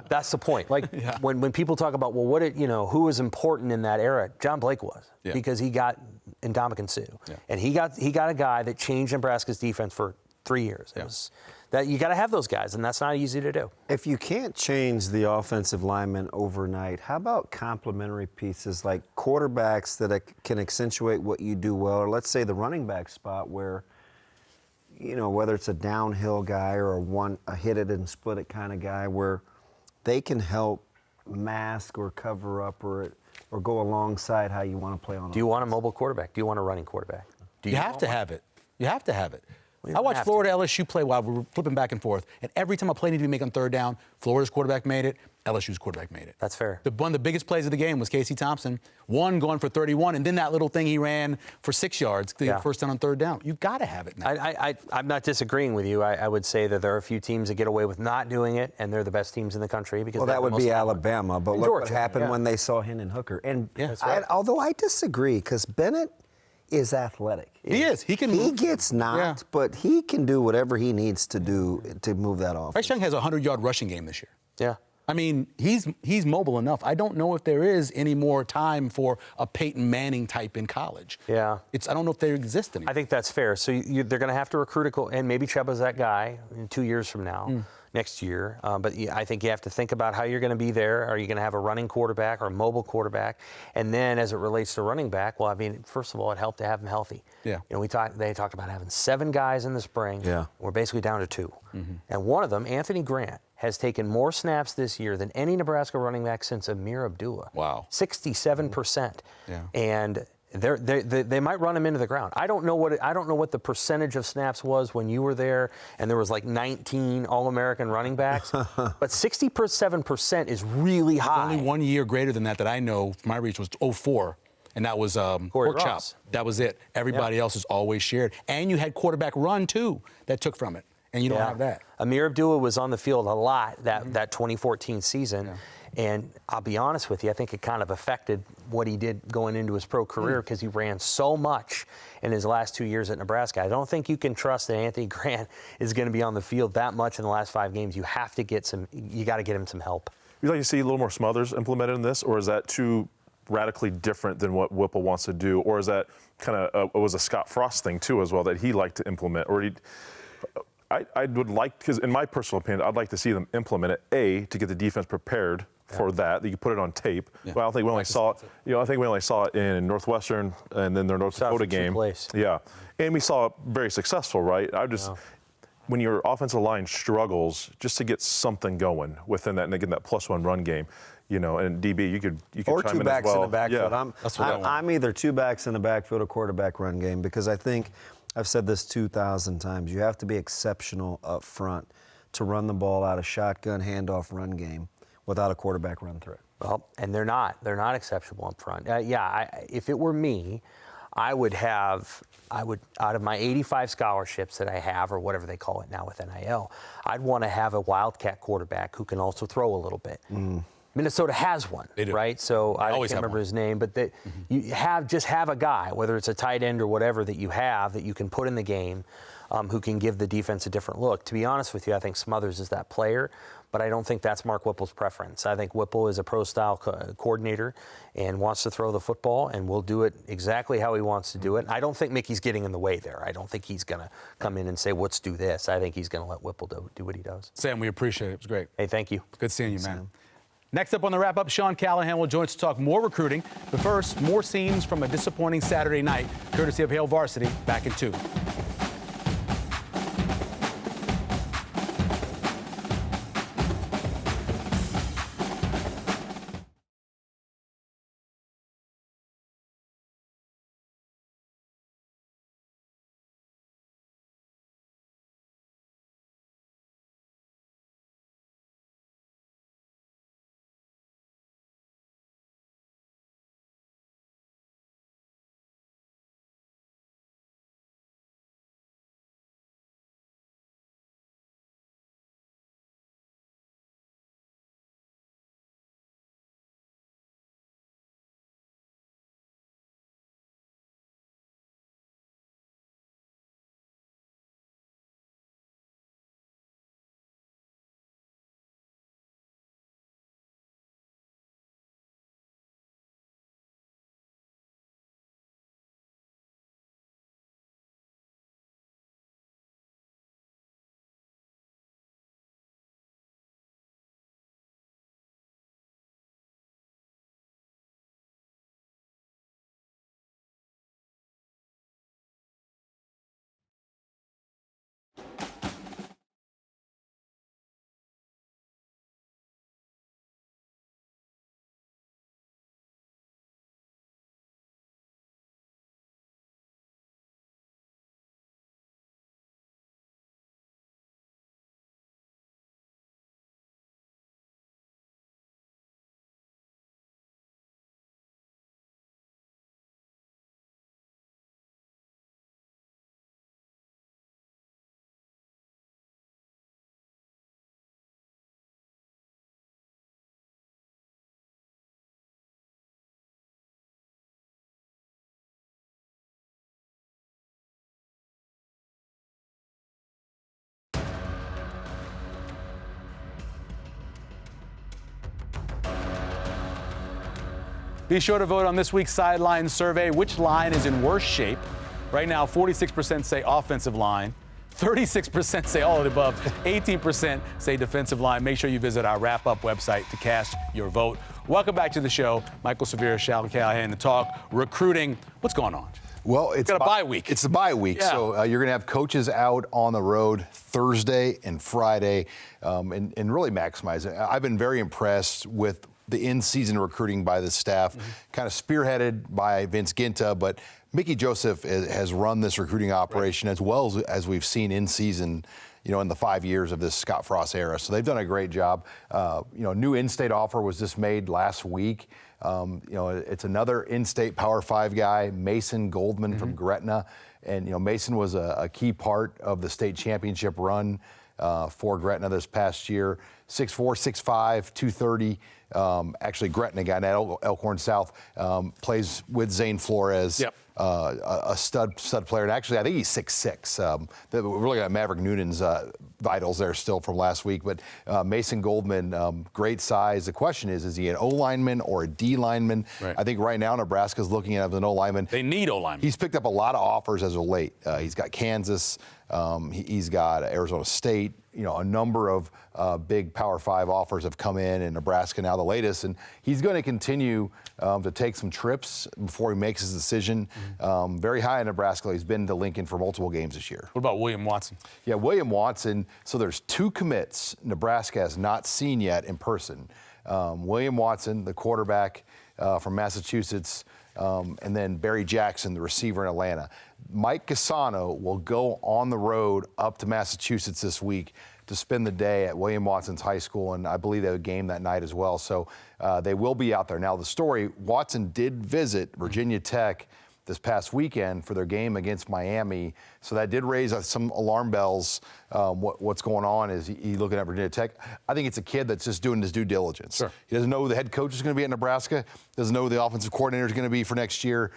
That's the point. Like when people talk about, well, who was important in that era? John Blake was, because he got Ndamukong Suh, and he got a guy that changed Nebraska's defense for 3 years. It was that you got to have those guys, and that's not easy to do. If you can't change the offensive lineman overnight, how about complementary pieces like quarterbacks that can accentuate what you do well, or let's say the running back spot where, whether it's a downhill guy or a hit it and split it kind of guy where they can help mask or cover up or go alongside how you want to play on. Do you want a mobile quarterback? Do you want a running quarterback? You have to have it. You have to have it. Well, I watched Florida LSU play while we were flipping back and forth, and every time a play needed to be made on third down, Florida's quarterback made it, LSU's quarterback made it. That's fair. One of the biggest plays of the game was Casey Thompson, one going for 31, and then that little thing he ran for 6 yards, the first down on third down. You've got to have it now. I'm not disagreeing with you. I would say that there are a few teams that get away with not doing it, and they're the best teams in the country. Because that would be Alabama, but look what happened when they saw Hendon Hooker. And although I disagree, because Bennett is athletic. He is. He can. He gets knocked, but he can do whatever he needs to do to move that off. Bryce Young has a 100-yard rushing game this year. Yeah. I mean, he's mobile enough. I don't know if there is any more time for a Peyton Manning type in college. Yeah. I don't know if they exist anymore. I think that's fair. So they're going to have to recruit and maybe Chuba's that guy in 2 years from now, next year. But I think you have to think about how you're going to be there. Are you going to have a running quarterback or a mobile quarterback? And then as it relates to running back, well, I mean, first of all, it helped to have them healthy. Yeah. They talked about having 7 guys in the spring. Yeah. We're basically down to 2. And one of them, Anthony Grant, has taken more snaps this year than any Nebraska running back since Amir Abdullah. Wow. 67%. Yeah. And they might run him into the ground. I don't know what the percentage of snaps was when you were there, and there was like 19 All-American running backs. But 67% is really high. Only 1 year greater than that I know. My reach was 04. And that was Pork Chop. Ross. That was it. Everybody else is always shared. And you had quarterback run, too, that took from it. And you don't have that. Amir Abdullah was on the field a lot that 2014 season. Yeah. And I'll be honest with you, I think it kind of affected what he did going into his pro career because he ran so much in his last 2 years at Nebraska. I don't think you can trust that Anthony Grant is going to be on the field that much in the last 5 games. You got to get him some help. You'd like to see a little more Smothers implemented in this, or is that too radically different than what Whipple wants to do? Or is that kind of was a Scott Frost thing too as well that he liked to implement? Or I would like, because in my personal opinion, I'd like to see them implement it, to get the defense prepared for that. You can put it on tape. Yeah. Well, I think we only saw it. I think we only saw it in Northwestern and then their North Dakota game. Yeah, and we saw it very successful, right? When your offensive line struggles, just to get something going within that, and again that +1 run game, and DB, you could or chime 2 in backs as well. in the backfield. Yeah. I'm either 2 backs in the backfield or quarterback run game, because I think I've said this 2,000 times. You have to be exceptional up front to run the ball out of shotgun handoff run game without a quarterback run threat. Well, and they're not exceptional up front. If it were me, I would out of my 85 scholarships that I have, or whatever they call it now with NIL, I'd want to have a Wildcat quarterback who can also throw a little bit. Minnesota has one, They do. right? So I always can't have remember one. his name, but you have a guy, whether it's a tight end or whatever that you can put in the game, who can give the defense a different look. To be honest with you, I think Smothers is that player, but I don't think that's Mark Whipple's preference. I think Whipple is a pro-style coordinator and wants to throw the football and will do it exactly how he wants to do it. I don't think Mickey's getting in the way there. I don't think he's going to come in and say, let's do this. I think he's going to let Whipple do what he does. Sam, we appreciate it. It was great. Hey, thank you. Good seeing you, man. Next up on the wrap-up, Sean Callahan will join us to talk more recruiting. But first, more scenes from a disappointing Saturday night, courtesy of Hail Varsity, back in 2. Be sure to vote on this week's Sideline Survey. Which line is in worse shape? Right now, 46% say offensive line, 36% say all of the above, 18% say defensive line. Make sure you visit our wrap-up website to cast your vote. Welcome back to the show. Michael Severe, Sean Callahan to talk recruiting. What's going on? Well, it's got a bye week. It's the bye week, Yeah. so you're going to have coaches out on the road Thursday and Friday, and really maximize it. I've been very impressed with the in-season recruiting by the staff, kind of spearheaded by Vince Ginta, but Mickey Joseph has run this recruiting operation as well as we've seen in season, in the 5 years of this Scott Frost era. So they've done a great job. New in-state offer was just made last week. It's another in-state Power 5 guy, Mason Goldman from Gretna. And, Mason was a key part of the state championship run for Gretna this past year. 6'4", 6'5", 230. Actually, Gretna guy, Elkhorn South, plays with Zane Flores. Yep. A stud player, and actually I think he's 6'6". We really got Maverick Noonan's vitals there still from last week, but Mason Goldman, great size. The question is he an O lineman or a D lineman? Right. I think right now Nebraska's looking at him as an O lineman. They need O linemen. He's picked up a lot of offers as of late. He's got Kansas, he's got Arizona State. A number of big Power 5 offers have come in, and Nebraska now the latest. And he's going to continue to take some trips before he makes his decision. Very high in Nebraska. He's been to Lincoln for multiple games this year. What about William Watson? Yeah, William Watson. So there's 2 commits Nebraska has not seen yet in person. William Watson, the quarterback from Massachusetts, and then Barry Jackson, the receiver in Atlanta. Mike Cassano will go on the road up to Massachusetts this week to spend the day at William Watson's high school, and I believe they have a game that night as well. So they will be out there. Now, the story, Watson did visit Virginia Tech this past weekend for their game against Miami. So that did raise some alarm bells. What's going on is he looking at Virginia Tech. I think it's a kid that's just doing his due diligence. Sure. He doesn't know who the head coach is going to be at Nebraska, doesn't know who the offensive coordinator is going to be for next year.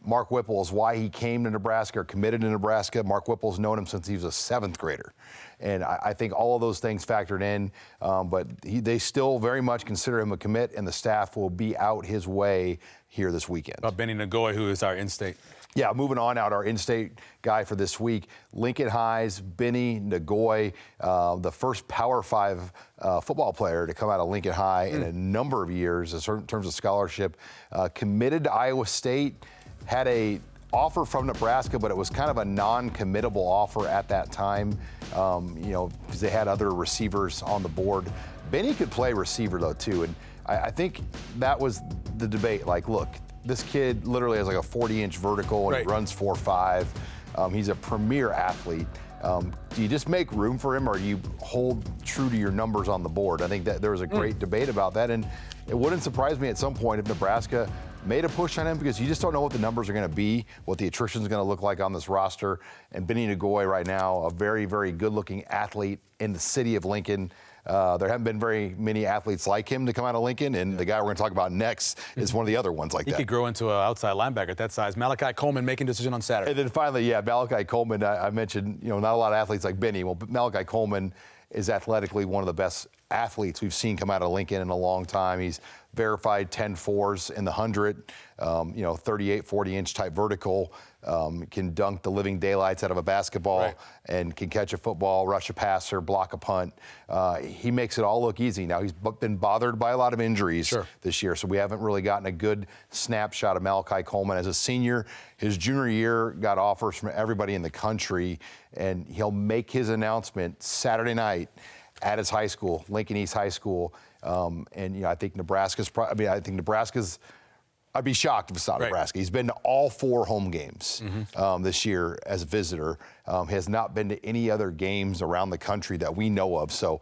Mark Whipple is why he came to Nebraska or committed to Nebraska. Mark Whipple's known him since he was a 7th grader. And I think all of those things factored in, but they still very much consider him a commit, and the staff will be out his way here this weekend. Benny Nagoy, who is our in-state. Yeah, moving on out, our in-state guy for this week, Lincoln High's Benny Nagoy, the first Power 5 football player to come out of Lincoln High in a number of years in terms of scholarship. Committed to Iowa State, had a offer from Nebraska, but it was kind of a non-committable offer at that time, because they had other receivers on the board. Benny could play receiver, though, too, and I think that was the debate. Like, look, this kid literally has like a 40-inch vertical and Right. he runs 4.5. He's a premier athlete. Do you just make room for him, or do you hold true to your numbers on the board? I think that there was a great debate about that, and it wouldn't surprise me at some point if Nebraska made a push on him, because you just don't know what the numbers are going to be, what the attrition is going to look like on this roster. And Benny Nagoy right now, a very, very good-looking athlete in the city of Lincoln. There haven't been very many athletes like him to come out of Lincoln, and the guy we're going to talk about next is one of the other ones like He that. could grow into an outside linebacker at that size. Malachi Coleman making a decision on Saturday. And then finally, Malachi Coleman, I mentioned, not a lot of athletes like Benny. Well, Malachi Coleman is athletically one of the best athletes we've seen come out of Lincoln in a long time. He's verified 10.4s in the 100, 38, 40-inch type vertical, can dunk the living daylights out of a basketball, Right. and can catch a football, rush a passer, block a punt. He makes it all look easy. Now, he's been bothered by a lot of injuries Sure. this year, so we haven't really gotten a good snapshot of Malachi Coleman as a senior. His junior year got offers from everybody in the country, and he'll make his announcement Saturday night at his high school, Lincoln East High School. I think Nebraska's I'd be shocked if it's not Right. Nebraska. He's been to all 4 home games this year as a visitor. Has not been to any other games around the country that we know of. So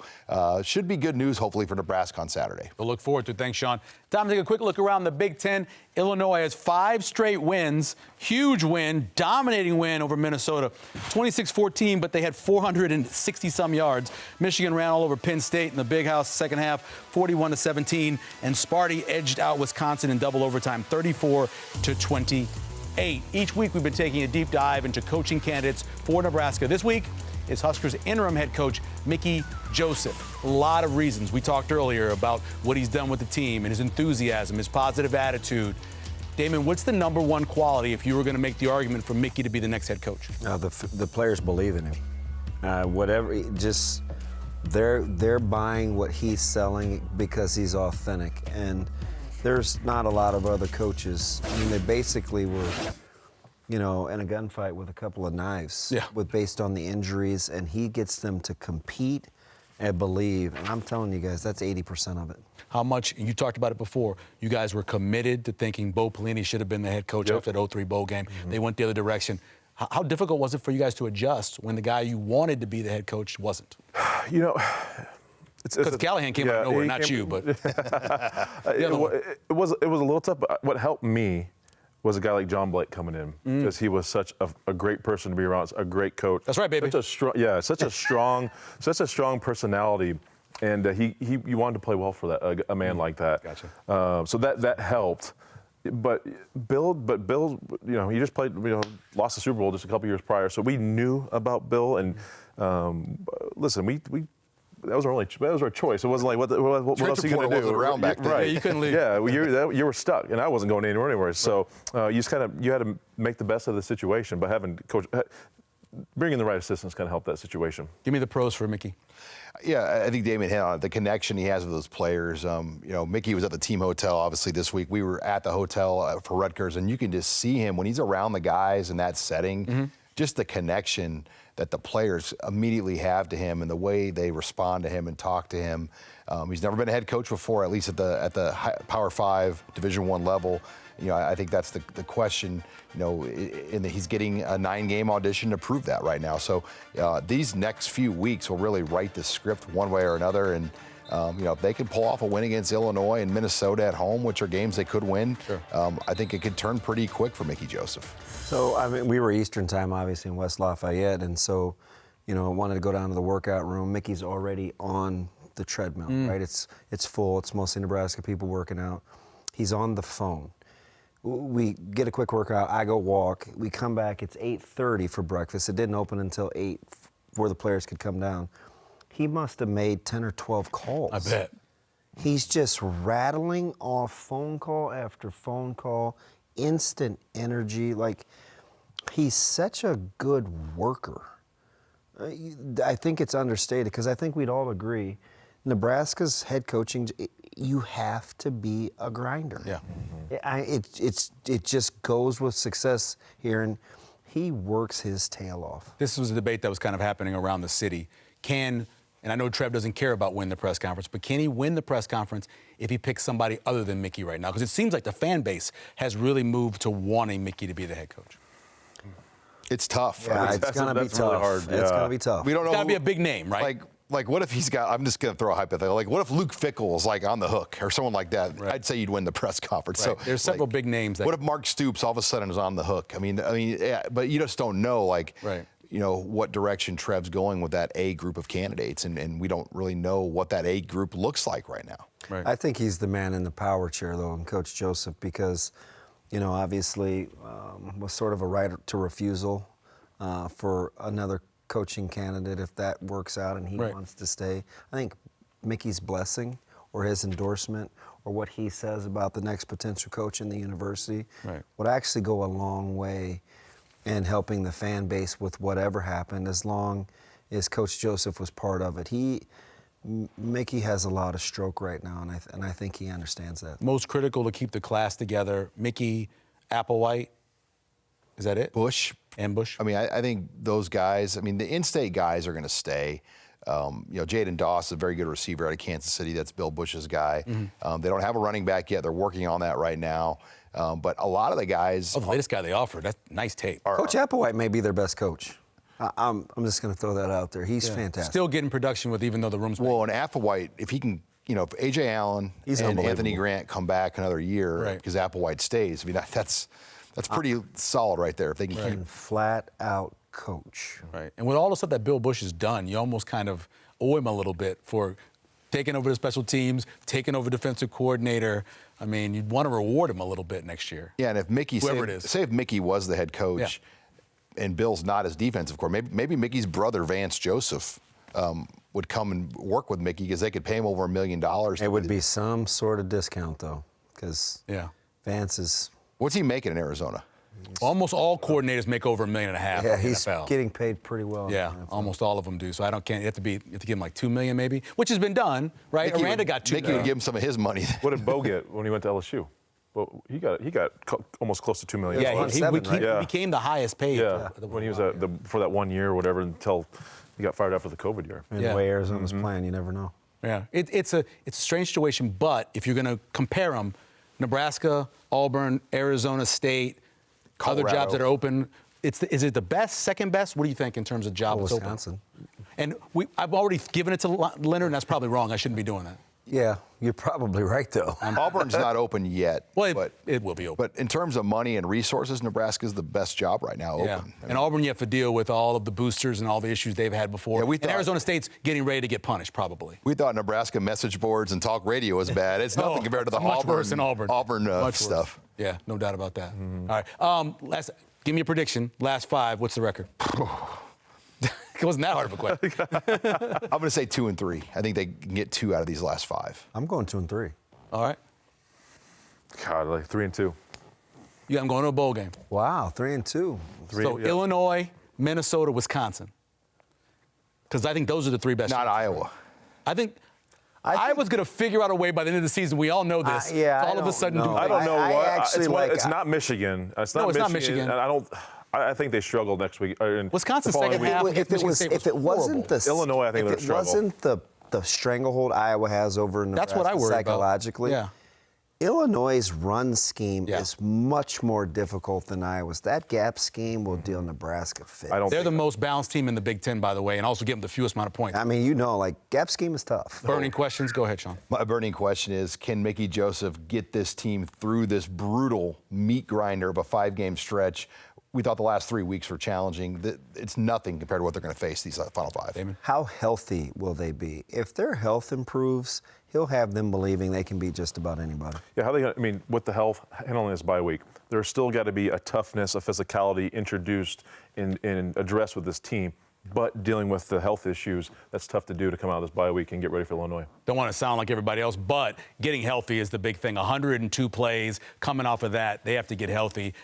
should be good news, hopefully, for Nebraska on Saturday. We'll look forward to it. Thanks, Sean. Time to take a quick look around the Big Ten. Illinois has 5 straight wins. Huge win, dominating win over Minnesota. 26-14, but they had 460-some yards. Michigan ran all over Penn State in the Big House second half, 41-17. And Sparty edged out Wisconsin in double overtime, 34-28. Each week we've been taking a deep dive into coaching candidates for Nebraska. This week is Huskers interim head coach Mickey Joseph. A lot of reasons. We talked earlier about what he's done with the team and his enthusiasm, his positive attitude. Damon, what's the number one quality if you were going to make the argument for Mickey to be the next head coach? The players believe in him. They're buying what he's selling because he's authentic. And there's not a lot of other coaches. I mean, they basically were, in a gunfight with a couple of knives, based on the injuries, and he gets them to compete and believe. And I'm telling you guys, that's 80% of it. How much, you talked about it before, you guys were committed to thinking Bo Pelini should have been the head coach after that 03 bowl game. They went the other direction. How difficult was it for you guys to adjust when the guy you wanted to be the head coach wasn't? Because Callahan came out of nowhere, not you, but it was a little tough. But what helped me was a guy like John Blake coming in, because he was such a great person to be around, a great coach. That's right, baby. Such a strong personality, and you wanted to play well for that a man like that. Gotcha. So that helped. But Bill, he just played, lost the Super Bowl just a couple years prior, so we knew about Bill. And listen, we that was our choice. It wasn't like what else are you going to do? Wasn't around back then. Right? Yeah, you couldn't leave. Yeah, you were stuck, and I wasn't going anywhere. So you had to make the best of the situation. But bringing the right assistants kind of helped that situation. Give me the pros for Mickey. Yeah, I think Damon hit on it. The connection he has with those players. Mickey was at the team hotel, obviously, this week. We were at the hotel for Rutgers, and you can just see him when he's around the guys in that setting, just the connection that the players immediately have to him and the way they respond to him and talk to him. He's never been a head coach before, at least at the Power 5 Division I level. I think that's the question, he's getting a 9-game audition to prove that right now. So these next few weeks will really write the script one way or another. And If they could pull off a win against Illinois and Minnesota at home, which are games they could win, I think it could turn pretty quick for Mickey Joseph. So, I mean, we were Eastern time, obviously, in West Lafayette, and so, I wanted to go down to the workout room. Mickey's already on the treadmill, right? It's full. It's mostly Nebraska people working out. He's on the phone. We get a quick workout. I go walk. We come back. It's 8:30 for breakfast. It didn't open until 8 where the players could come down. He must have made 10 or 12 calls. I bet. He's just rattling off phone call after phone call, instant energy. Like, he's such a good worker. I think it's understated because I think we'd all agree Nebraska's head coaching, you have to be a grinder. Yeah. It just goes with success here, and he works his tail off. This was a debate that was kind of happening around the city. And I know Trev doesn't care about winning the press conference, but can he win the press conference if he picks somebody other than Mickey right now? Because it seems like the fan base has really moved to wanting Mickey to be the head coach. It's tough. Yeah, it's going to be that's really tough. hard, It's yeah. going to be tough. We don't know. It's got to be a big name, right? Like what if he's got? I'm just going to throw a hypothetical. Like, what if Luke Fickell is like on the hook or someone like that? Right. I'd say you'd win the press conference. Right. So There's several like, big names. What if Mark Stoops all of a sudden is on the hook? I mean, yeah, but you just don't know. Like, Right. What direction Trev's going with that A group of candidates, and we don't really know what that A group looks like right now. Right. I think he's the man in the power chair, though, and Coach Joseph, because, obviously was sort of a right to refusal for another coaching candidate if that works out and he Right. wants to stay. I think Mickey's blessing or his endorsement or what he says about the next potential coach in the university Right. would actually go a long way in helping the fan base with whatever happened, as long as Coach Joseph was part of it. Mickey has a lot of stroke right now, and I think he understands that. Most critical to keep the class together, Mickey, Applewhite. Is that it? Bush. And Bush. I mean, I think those guys, the in-state guys are going to stay. Jaden Doss is a very good receiver out of Kansas City. That's Bill Bush's guy. They don't have a running back yet. They're working on that right now. But a lot of the guys. Oh, the latest guy they offered. That's nice tape. Coach Applewhite may be their best coach. I'm just going to throw that out there. He's fantastic. Still getting production with even though the room's Well, and Applewhite, if he can, if A.J. Allen He's and unbelievable. Anthony Grant come back another year Right. because Applewhite stays, that's pretty solid right there. If they can keep. And flat out coach. Right. And with all the stuff that Bill Bush has done, you almost kind of owe him a little bit for taking over the special teams, taking over defensive coordinator. I mean, you'd want to reward him a little bit next year. Yeah, and if Mickey, Whoever it is. say if Mickey was the head coach, and Bill's not his defensive coordinator, maybe Mickey's brother Vance Joseph would come and work with Mickey because they could pay him over $1 million. It would be some sort of discount, though, because Yeah. Vance is. What's he making in Arizona? Almost all coordinators make over $1.5 million Yeah, in the he's NFL. getting paid pretty well. Yeah, in the NFL. almost all of them do. So you have to give him like $2 million maybe, which has been done, right? Mickey Aranda would, got $2 Mickey million. would give him some of his money. What did Bo get when he went to LSU? Well, he got almost close to $2 million. Yeah, Well, he seven, right? Yeah. became the highest paid. Yeah, for the when he was for that 1 year or whatever until he got fired after the COVID year. And Yeah. the way Arizona's playing, you never know. Yeah, it's a strange situation, but if you're going to compare them, Nebraska, Auburn, Arizona State, other Colorado. jobs that are open, is it the best, second best? What do you think in terms of job that's open? Wisconsin. And I've already given it to Leonard, and that's probably wrong. I shouldn't be doing that. Yeah, you're probably right, though. Auburn's not open yet. Well, it will be open. But in terms of money and resources, Nebraska's the best job right now Yeah. open. And Auburn, you have to deal with all of the boosters and all the issues they've had before. Yeah, we and thought- Arizona State's getting ready to get punished, probably. We thought Nebraska message boards and talk radio was bad. It's nothing compared to the it's much Auburn, worse than Auburn. Auburn Much stuff. worse. Yeah, no doubt about that. All right. Give me a prediction. Last five. What's the record? It wasn't that hard of a question. I'm going to say 2 and 3. I think they can get 2 out of these last 5. I'm going 2 and 3. All right. God, like 3 and 2. Yeah, I'm going to a bowl game. Wow, 3 and 2. So Illinois, Minnesota, Wisconsin. Because I think those are the three best. Not teams. Iowa. I think Iowa's going to figure out a way by the end of the season. We all know this. yeah, to I all of a don't sudden, know. do I don't know I what. actually It's not Michigan. It's not it's Michigan. not Michigan. And I think they struggled next week. Wisconsin's the following second week. half. If Michigan State was it wasn't horrible. the Illinois, I think if they're it wasn't the stranglehold Iowa has over Nebraska That's what I worry about. psychologically, Yeah. Illinois' run scheme Yeah. is much more difficult than Iowa's. That gap scheme will deal Nebraska fit. They're the most balanced team in the Big Ten, by the way, and also give them the fewest amount of points. I mean, you know, like gap scheme is tough. Burning questions? Go ahead, Sean. My burning question is, can Mickey Joseph get this team through this brutal meat grinder of a 5-game stretch? We thought the last 3 weeks were challenging. It's nothing compared to what they're going to face these final 5. Damon? How healthy will they be? If their health improves, he'll have them believing they can beat just about anybody. Yeah, how they gonna, I mean, with the health handling this bye week, there's still got to be a toughness, a physicality introduced and addressed with this team. But dealing with the health issues, that's tough to do to come out of this bye week and get ready for Illinois. Don't want to sound like everybody else, but getting healthy is the big thing. 102 plays coming off of that. They have to get healthy.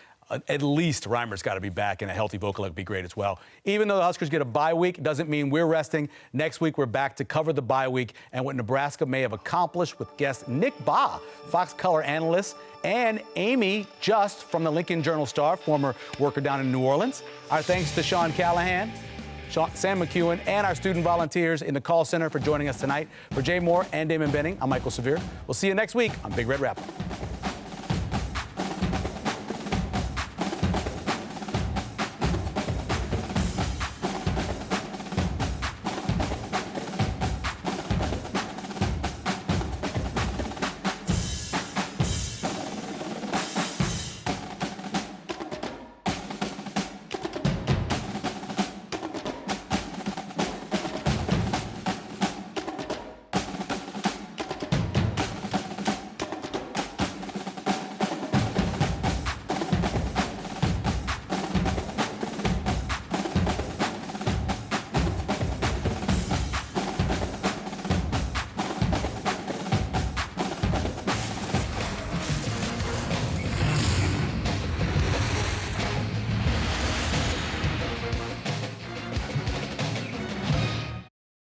At least Reimer's got to be back, and a healthy Vokalek would be great as well. Even though the Huskers get a bye week, doesn't mean we're resting. Next week, we're back to cover the bye week and what Nebraska may have accomplished with guest Nick Bahe, Fox color analyst, and Amy Just from the Lincoln Journal-Star, former worker down in New Orleans. Our thanks to Sean Callahan, Sam McEwen, and our student volunteers in the call center for joining us tonight. For Jay Moore and Damon Benning, I'm Michael Severe. We'll see you next week on Big Red Wrap.